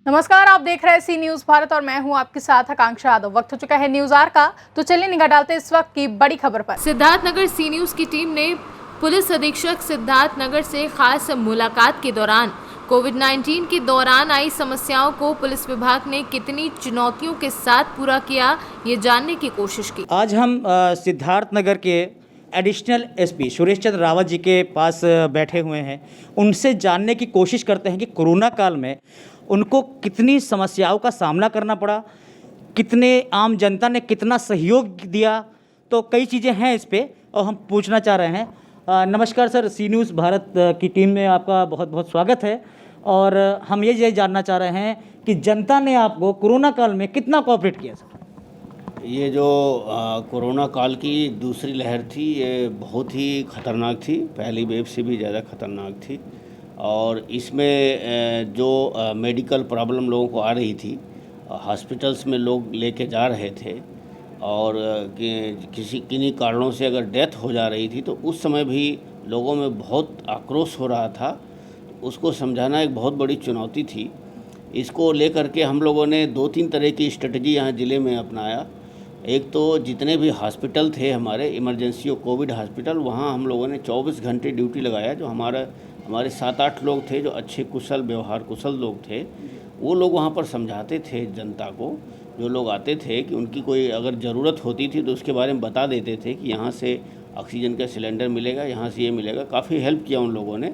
नमस्कार, आप देख रहे हैं सी न्यूज भारत और मैं हूं आपके साथ आकांक्षा यादव। वक्त हो चुका है न्यूज आर का, तो चलिए निगाह डालते हैं इस वक्त की बड़ी खबर पर। सिद्धार्थनगर सी न्यूज की टीम ने पुलिस अधीक्षक सिद्धार्थनगर से खास मुलाकात के दौरान कोविड-19 के दौरान आई समस्याओं को पुलिस विभाग ने कितनी चुनौतियों के साथ पूरा किया, ये जानने की कोशिश की। आज हम सिद्धार्थनगर के एडिशनल एसपी सुरेश चंद्र रावत जी के पास बैठे हुए हैं। उनसे जानने की कोशिश करते हैं कि कोरोना काल में उनको कितनी समस्याओं का सामना करना पड़ा, कितने आम जनता ने कितना सहयोग दिया। तो कई चीज़ें हैं इस पे और हम पूछना चाह रहे हैं। नमस्कार सर, सी न्यूज़ भारत की टीम में आपका बहुत बहुत स्वागत है। और हम ये जानना चाह रहे हैं कि जनता ने आपको कोरोना काल में कितना कोऑपरेट किया सर। ये जो कोरोना काल की दूसरी लहर थी, ये बहुत ही ख़तरनाक थी, पहली वेव से भी ज़्यादा ख़तरनाक थी। और इसमें जो मेडिकल प्रॉब्लम लोगों को आ रही थी, हॉस्पिटल्स में लोग लेके जा रहे थे और किन्हीं कारणों से अगर डेथ हो जा रही थी तो उस समय भी लोगों में बहुत आक्रोश हो रहा था। उसको समझाना एक बहुत बड़ी चुनौती थी। इसको लेकर के हम लोगों ने 2-3 तरह की स्ट्रेटजी यहाँ ज़िले में अपनाया। एक तो जितने भी हॉस्पिटल थे हमारे इमरजेंसी और कोविड हॉस्पिटल, वहाँ हम लोगों ने 24 घंटे ड्यूटी लगाया। जो हमारे 7-8 लोग थे जो अच्छे कुशल व्यवहार कुशल लोग थे, वो लोग वहाँ पर समझाते थे जनता को। जो लोग आते थे कि उनकी कोई अगर ज़रूरत होती थी तो उसके बारे में बता देते थे कि यहाँ से ऑक्सीजन का सिलेंडर मिलेगा, यहाँ से ये मिलेगा। काफ़ी हेल्प किया उन लोगों ने।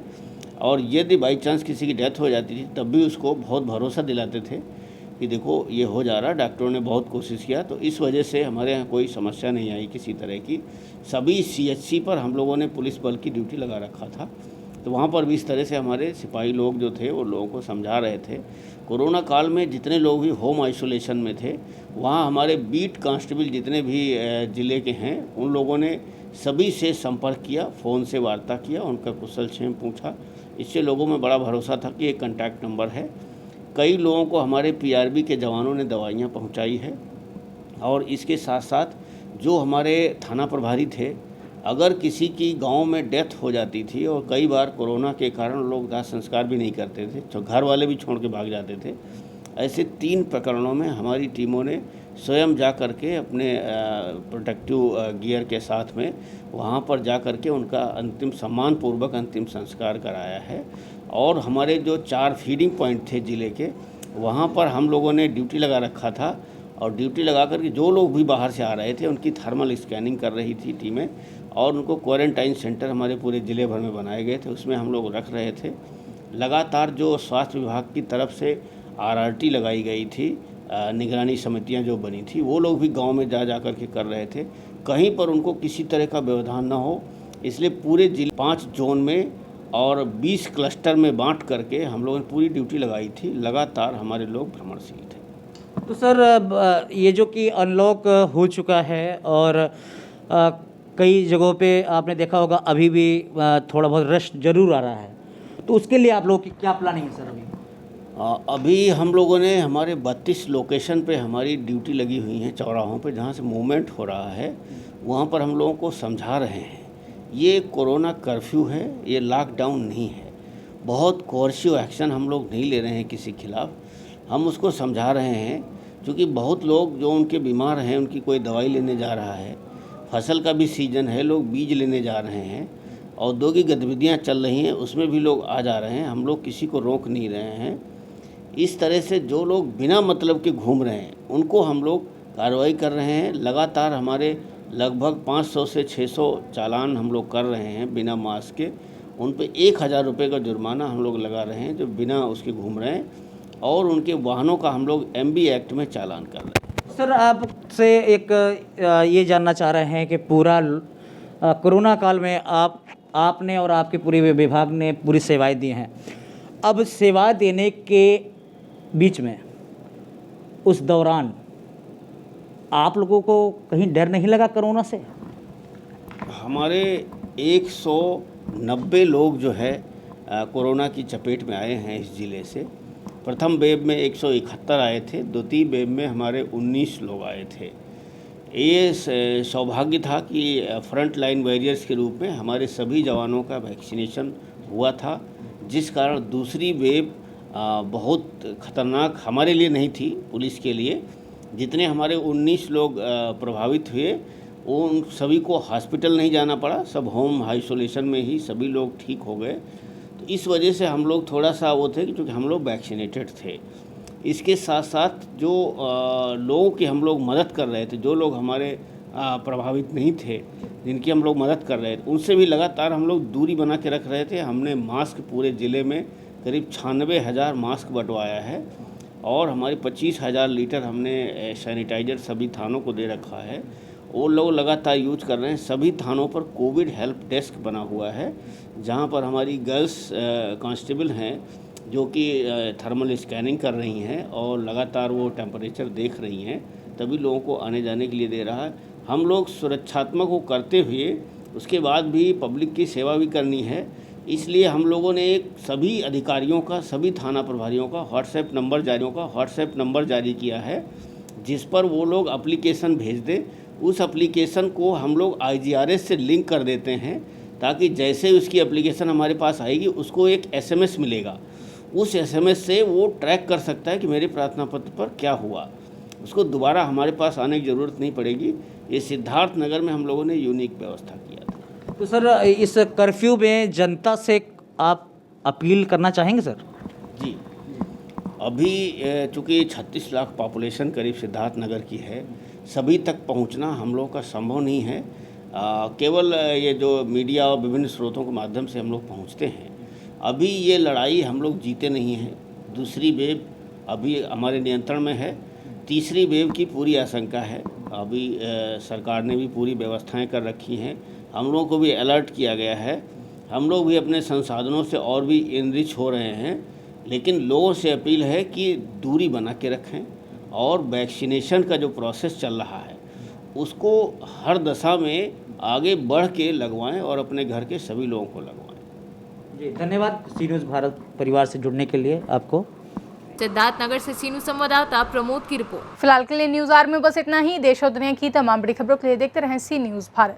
और यदि बाई चांस किसी की डेथ हो जाती थी तब भी उसको बहुत भरोसा दिलाते थे कि देखो ये हो जा रहा, डॉक्टरों ने बहुत कोशिश किया। तो इस वजह से हमारे यहाँ कोई समस्या नहीं आई किसी तरह की। सभी सीएचसी पर हम लोगों ने पुलिस बल की ड्यूटी लगा रखा था, तो वहाँ पर भी इस तरह से हमारे सिपाही लोग जो थे वो लोगों को समझा रहे थे। कोरोना काल में जितने लोग भी होम आइसोलेशन में थे, वहाँ हमारे बीट कांस्टेबल जितने भी ज़िले के हैं, उन लोगों ने सभी से संपर्क किया, फ़ोन से वार्ता किया, उनका कुशल क्षेम पूछा। इससे लोगों में बड़ा भरोसा था कि एक कॉन्टैक्ट नंबर है। कई लोगों को हमारे पीआरबी के जवानों ने दवाइयाँ पहुँचाई है। और इसके साथ साथ जो हमारे थाना प्रभारी थे, अगर किसी की गांव में डेथ हो जाती थी, और कई बार कोरोना के कारण लोग दाह संस्कार भी नहीं करते थे, तो घर वाले भी छोड़ के भाग जाते थे। ऐसे 3 प्रकरणों में हमारी टीमों ने स्वयं जा कर के अपने प्रोटेक्टिव गियर के साथ में वहाँ पर जा कर के उनका अंतिम सम्मानपूर्वक अंतिम संस्कार कराया है। और हमारे जो 4 फीडिंग पॉइंट थे ज़िले के, वहाँ पर हम लोगों ने ड्यूटी लगा रखा था। और ड्यूटी लगा करके जो लोग भी बाहर से आ रहे थे उनकी थर्मल स्कैनिंग कर रही थी टीमें, और उनको क्वारंटाइन सेंटर हमारे पूरे ज़िले भर में बनाए गए थे, उसमें हम लोग रख रहे थे। लगातार जो स्वास्थ्य विभाग की तरफ से आरआरटी लगाई गई थी, निगरानी समितियां जो बनी थी, वो लोग भी गांव में जा कर के कर रहे थे, कहीं पर उनको किसी तरह का व्यवधान ना हो। इसलिए पूरे ज़िले 5 जोन में और 20 क्लस्टर में बांट करके हम लोगों ने पूरी ड्यूटी लगाई थी। लगातार हमारे लोग भ्रमणशील थे। तो सर, ये जो कि अनलॉक हो चुका है और कई जगहों पे आपने देखा होगा अभी भी थोड़ा बहुत रश जरूर आ रहा है, तो उसके लिए आप लोगों की क्या प्लानिंग है सर? अभी हम लोगों ने हमारे 32 लोकेशन पे हमारी ड्यूटी लगी हुई हैं, चौराहों पे जहाँ से मूवमेंट हो रहा है, वहाँ पर हम लोगों को समझा रहे हैं ये कोरोना कर्फ्यू है, ये लॉकडाउन नहीं है। बहुत कोर्सिव एक्शन हम लोग नहीं ले रहे हैं किसी खिलाफ, हम उसको समझा रहे हैं। क्योंकि बहुत लोग जो उनके बीमार हैं, उनकी कोई दवाई लेने जा रहा है, फसल का भी सीज़न है, लोग बीज लेने जा रहे हैं, औद्योगिक गतिविधियाँ चल रही हैं, उसमें भी लोग आ जा रहे हैं। हम लोग किसी को रोक नहीं रहे हैं। इस तरह से जो लोग बिना मतलब के घूम रहे हैं उनको हम लोग कार्रवाई कर रहे हैं। लगातार हमारे लगभग 500 से 600 चालान हम लोग कर रहे हैं बिना मास्क के। उन पे 1000 रुपये का जुर्माना हम लोग लगा रहे हैं जो बिना उसके घूम रहे हैं, और उनके वाहनों का हम लोग MB एक्ट में चालान कर रहे हैं। सर, आपसे एक ये जानना चाह रहे हैं कि पूरा कोरोना काल में आपने और आपके पूरे विभाग ने पूरी सेवाएं दी हैं। अब सेवा देने के बीच में उस दौरान आप लोगों को कहीं डर नहीं लगा कोरोना से? हमारे 190 लोग जो है कोरोना की चपेट में आए हैं इस ज़िले से। प्रथम वेव में 171 आए थे, द्वितीय वेव में हमारे 19 लोग आए थे। ये सौभाग्य था कि फ्रंट लाइन वॉरियर्स के रूप में हमारे सभी जवानों का वैक्सीनेशन हुआ था, जिस कारण दूसरी वेव बहुत खतरनाक हमारे लिए नहीं थी, पुलिस के लिए। जितने हमारे 19 लोग प्रभावित हुए उन सभी को हॉस्पिटल नहीं जाना पड़ा, सब होम आइसोलेशन में ही सभी लोग ठीक हो गए। तो इस वजह से हम लोग थोड़ा सा वो थे क्योंकि हम लोग वैक्सीनेटेड थे। इसके साथ साथ जो लोगों की हम लोग मदद कर रहे थे, जो लोग हमारे प्रभावित नहीं थे, जिनकी हम लोग मदद कर रहे थे, उनसे भी लगातार हम लोग दूरी बना के रख रहे थे। हमने मास्क पूरे ज़िले में करीब 96,000 मास्क बंटवाया है और हमारे 25,000 लीटर हमने सैनिटाइज़र सभी थानों को दे रखा है। वो लोग लगातार यूज कर रहे हैं। सभी थानों पर कोविड हेल्प डेस्क बना हुआ है, जहां पर हमारी गर्ल्स कांस्टेबल हैं जो कि थर्मल स्कैनिंग कर रही हैं और लगातार वो टेम्परेचर देख रही हैं, तभी लोगों को आने जाने के लिए दे रहा है। हम लोग सुरक्षात्मक को करते हुए उसके बाद भी पब्लिक की सेवा भी करनी है, इसलिए हम लोगों ने एक सभी अधिकारियों का, सभी थाना प्रभारियों का व्हाट्सएप नंबर जारी किया है, जिस पर वो लोग एप्लीकेशन भेज दें। उस एप्लीकेशन को हम लोग IGRS से लिंक कर देते हैं, ताकि जैसे ही उसकी एप्लीकेशन हमारे पास आएगी उसको एक SMS मिलेगा। उस SMS से वो ट्रैक कर सकता है कि मेरे प्रार्थना पत्र पर क्या हुआ, उसको दोबारा हमारे पास आने की ज़रूरत नहीं पड़ेगी। ये सिद्धार्थ नगर में हम लोगों ने यूनिक व्यवस्था किया था। तो सर, इस कर्फ्यू में जनता से आप अपील करना चाहेंगे सर? जी, अभी चूँकि 36 लाख पॉपुलेशन करीब सिद्धार्थ नगर की है, सभी तक पहुंचना हम लोगों का संभव नहीं है। केवल ये जो मीडिया और विभिन्न स्रोतों के माध्यम से हम लोग पहुंचते हैं। अभी ये लड़ाई हम लोग जीते नहीं हैं। दूसरी वेव अभी हमारे नियंत्रण में है, तीसरी वेव की पूरी आशंका है। अभी सरकार ने भी पूरी व्यवस्थाएं कर रखी हैं, हम लोगों को भी अलर्ट किया गया है। हम लोग भी अपने संसाधनों से और भी इनरिच हो रहे हैं, लेकिन लोगों से अपील है कि दूरी बना के रखें और वैक्सीनेशन का जो प्रोसेस चल रहा है उसको हर दशा में आगे बढ़ के लगवाएं और अपने घर के सभी लोगों को लगवाएं। जी, धन्यवाद सी न्यूज़ भारत परिवार से जुड़ने के लिए आपको। सिद्धार्थ नगर से सीनू संवाददाता प्रमोद की रिपोर्ट। फिलहाल के लिए न्यूज आर में बस इतना ही। देश और दुनिया की तमाम बड़ी खबरों के लिए देखते रहें सी न्यूज भारत।